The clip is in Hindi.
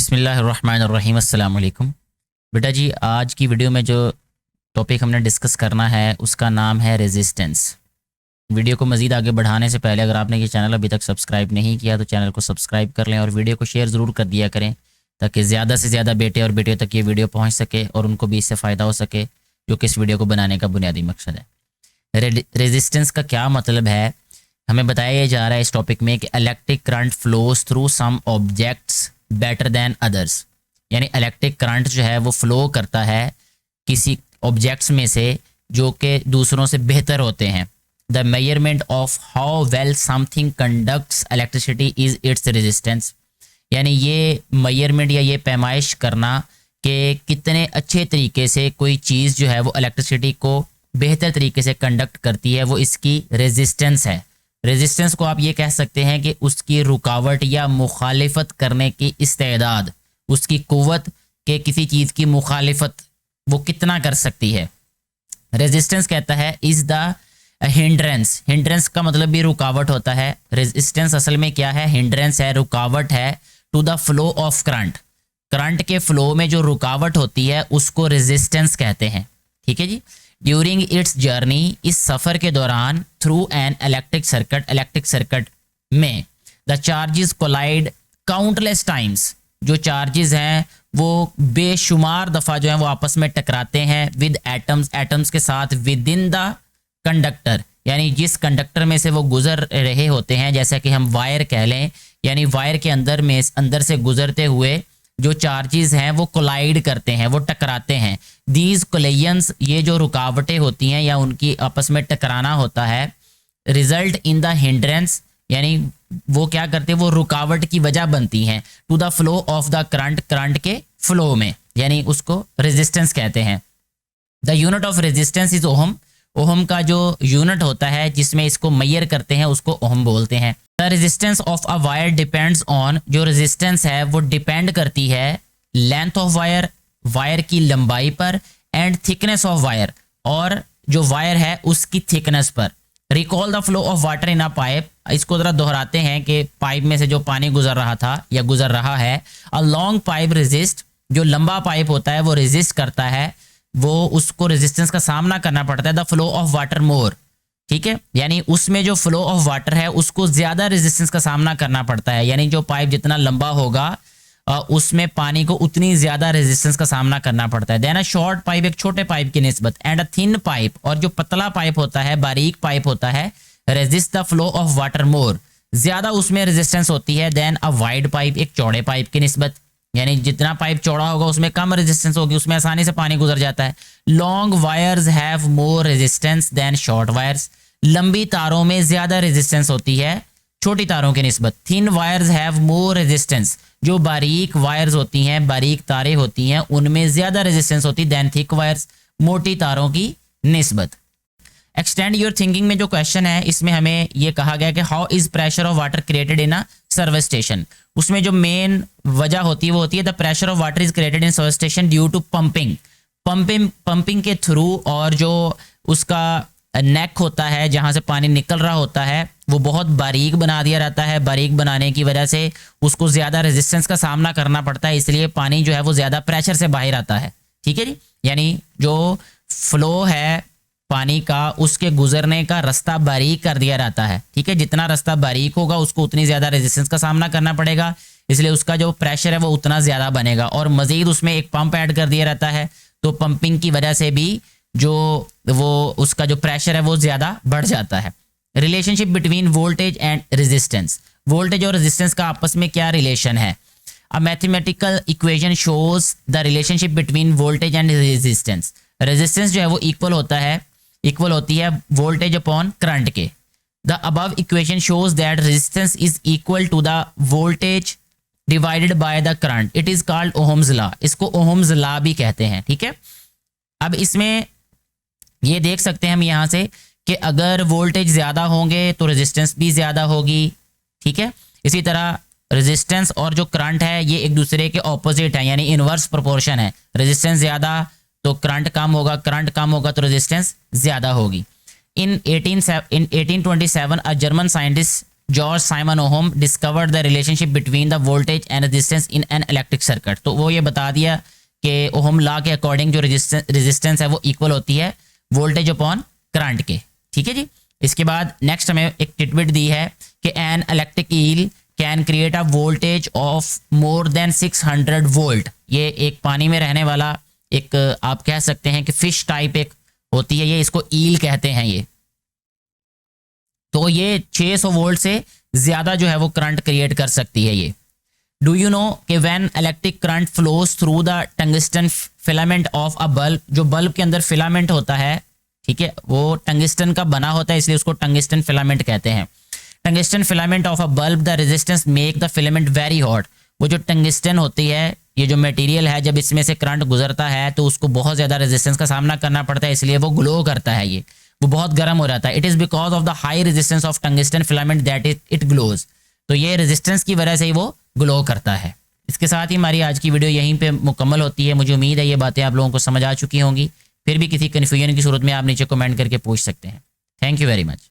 बिस्मिल्लाहिर्रहमानिर्रहीम अस्सलाम वालेकुम। बेटा जी, आज की वीडियो में जो टॉपिक हमने डिस्कस करना है उसका नाम है रेजिस्टेंस। वीडियो को मज़ीद आगे बढ़ाने से पहले अगर आपने ये चैनल अभी तक सब्सक्राइब नहीं किया तो चैनल को सब्सक्राइब कर लें और वीडियो को शेयर ज़रूर कर दिया करें ताकि ज़्यादा से ज़्यादा बेटे और बेटियों तक ये वीडियो पहुँच सके और उनको भी इससे फ़ायदा हो सके, जो कि इस वीडियो को बनाने का बुनियादी मकसद है। रेजिस्टेंस का क्या मतलब है, हमें बताया जा रहा है इस टॉपिक में कि electric current flows through some objects better than others, यानी इलेक्ट्रिक करंट जो है वो फ्लो करता है किसी ऑब्जेक्ट्स में से जो कि दूसरों से बेहतर होते हैं। The measurement of how well something conducts electricity is its resistance, यानी ये मेजरमेंट या ये पैमाइश करना कि कितने अच्छे तरीके से कोई चीज़ जो है वो इलेक्ट्रिसिटी को बेहतर तरीके से कंडक्ट करती है, वो इसकी रेजिस्टेंस है। रेजिस्टेंस को आप ये कह सकते हैं कि उसकी रुकावट या मुखालिफत करने की इस्तेदाद, उसकी कुव्वत के किसी चीज़ की मुखालिफत वो कितना कर सकती है। रेजिस्टेंस कहता है इज़ द हिंड्रेंस, हिंड्रेंस का मतलब भी रुकावट होता है। रेजिस्टेंस असल में क्या है, हिंड्रेंस है, रुकावट है to the flow of current, current के फ्लो में जो रुकावट होती है उसको रेजिस्टेंस कहते हैं। ठीक है जी। ड्यूरिंग इट्स जर्नी, इस सफ़र के दौरान, through an electric circuit, electric circuit में the charges collide countless times, जो चार्जेस हैं वो बेशुमार दफ़ा जो है वो आपस में टकराते हैं विद एटम्स, एटम्स के साथ विद इन द कंडक्टर, यानी जिस कंडक्टर में से वो गुजर रहे होते हैं, जैसा कि हम वायर कह लें, यानी वायर के अंदर से गुजरते हुए जो चार्जेस हैं वो कोलाइड करते हैं, वो टकराते हैं। दीज कोलिजन्स, ये जो रुकावटें होती हैं या उनकी आपस में टकराना होता है, रिजल्ट इन द हिंड्रेंस, यानी वो क्या करते हैं, वो रुकावट की वजह बनती हैं to the flow of the current, current के फ्लो में, यानी उसको रेजिस्टेंस कहते हैं। The unit of resistance is ohm, ohm का जो यूनिट होता है जिसमें इसको मैयर करते हैं उसको ओहम बोलते हैं। The resistance of a wire depends on, जो रेजिस्टेंस है वो डिपेंड करती है लेंथ ऑफ वायर, वायर की लंबाई पर, एंड थिकनेस ऑफ वायर, और जो वायर है उसकी थिकनेस पर। Recall the flow of water in a pipe, इसको ज़रा दोहराते हैं कि पाइप में से जो पानी गुजर रहा था या गुजर रहा है। अ लॉन्ग पाइप रेजिस्ट, जो लंबा पाइप होता है वो रेजिस्ट करता है, वो उसको रेजिस्टेंस का सामना करना पड़ता है। The flow of water more, ठीक है, यानी उसमें जो फ्लो ऑफ वाटर है उसको ज़्यादा रेजिस्टेंस का सामना करना पड़ता है, यानी जो पाइप जितना लंबा होगा उसमें पानी को उतनी ज़्यादा रेजिस्टेंस का सामना करना पड़ता है। देन अ शॉर्ट पाइप, एक छोटे पाइप की निस्बत, एंड अ थिन पाइप, और जो पतला पाइप होता है, बारीक पाइप होता है, resist the flow of water more, ज़्यादा उसमें रेजिस्टेंस होती है देन अ वाइड पाइप, एक चौड़े पाइप की निस्बत, यानी जितना पाइप चौड़ा होगा उसमें कम रेजिस्टेंस होगी, उसमें आसानी से पानी गुजर जाता है। Long wires have more resistance than short wires, लंबी तारों में ज़्यादा रेजिस्टेंस होती है छोटी तारों की निस्बत। Thin wires have more resistance, जो बारीक वायर्स होती हैं, बारीक तारें होती हैं, उनमें ज़्यादा रेजिस्टेंस होती है देन थिक वायर्स, मोटी तारों की निस्बत। एक्सटेंड योर थिंकिंग में जो क्वेश्चन है इसमें हमें ये कहा गया कि how is pressure of water created in a service station, उसमें जो मेन वजह होती है वो होती है the pressure of water is created in service station due to pumping, pumping के थ्रू, और जो उसका नेक होता है जहाँ से पानी निकल रहा होता है वो बहुत बारीक बना दिया जाता है, बारीक बनाने की वजह से उसको ज़्यादा रेजिस्टेंस का सामना करना पड़ता है, इसलिए पानी जो है वो ज़्यादा प्रेशर से बाहर आता है। ठीक है जी, यानी जो फ्लो है पानी का उसके गुजरने का रास्ता बारीक कर दिया जाता है। ठीक है, जितना रास्ता बारीक होगा उसको उतनी ज़्यादा रेजिस्टेंस का सामना करना पड़ेगा, इसलिए उसका जो प्रेशर है वो उतना ज़्यादा बनेगा, और मज़ीद उसमें एक पंप ऐड कर दिया जाता है, तो पंपिंग की वजह से भी जो वो उसका जो प्रेशर है वो ज़्यादा बढ़ जाता है। Relationship between voltage and resistance, voltage और रेजिस्टेंस का आपस में क्या रिलेशन है। A mathematical equation shows the relationship between voltage and resistance, resistance जो है वो इक्वल होती है वोल्टेज अपॉन करंट के। The above equation shows that resistance is equal to the voltage divided by the current, it is called ohm's law, इसको ओहम्स लॉ भी कहते हैं। ठीक है, अब इसमें ये देख सकते हैं हम यहाँ से कि अगर वोल्टेज ज़्यादा होंगे तो रेजिस्टेंस भी ज़्यादा होगी। ठीक है, इसी तरह रेजिस्टेंस और जो करंट है ये एक दूसरे के ऑपोजिट है, यानी इनवर्स प्रोपोर्शन है, रेजिस्टेंस ज़्यादा तो करंट कम होगा, करंट कम होगा तो रेजिस्टेंस ज़्यादा होगी। इन 1827 a German scientist George Simon ohm discovered the relationship between the voltage and resistance in an electric circuit. तो वो ये बता दिया कि ओहम लॉ के अकॉर्डिंग जो रेजिस्टेंस है वो इक्वल होती है वोल्टेज अपॉन करंट के। ठीक है जी। इसके बाद नेक्स्ट हमें एक टिटबिट दी है कि an electric eel can create a voltage of more than 600 volt. ये एक पानी में रहने वाला एक आप कह सकते हैं कि फिश टाइप एक होती है, ये इसको ईल कहते हैं ये। तो ये 600 वोल्ट से ज्यादा जो है वो करंट क्रिएट कर सकती है ये। डू यू नो कि when electric current flows through the tungsten filament of a bulb, जो बल्ब के अंदर फिलामेंट होता है, ठीक है, वो टंगस्टन का बना होता है इसलिए उसको टंगस्टन फिलामेंट कहते हैं। Tungsten filament of a bulb the resistance make the filament very hot. वो जो टंगस्टन होती है, ये जो मटेरियल है, जब इसमें से करंट गुजरता है तो उसको बहुत ज़्यादा रेजिस्टेंस का सामना करना पड़ता है, इसलिए वो ग्लो करता है, ये वो बहुत गर्म हो जाता है। It is because of the high resistance of tungsten filament that it glows. तो ये रेजिस्टेंस की वजह से ही वो ग्लो करता है। इसके साथ ही हमारी आज की वीडियो यहीं पे मुकम्मल होती है। मुझे उम्मीद है ये बातें आप लोगों को समझ आ चुकी होंगी। फिर भी किसी कन्फ्यूजन की सूरत में आप नीचे कमेंट करके पूछ सकते हैं। Thank you very much.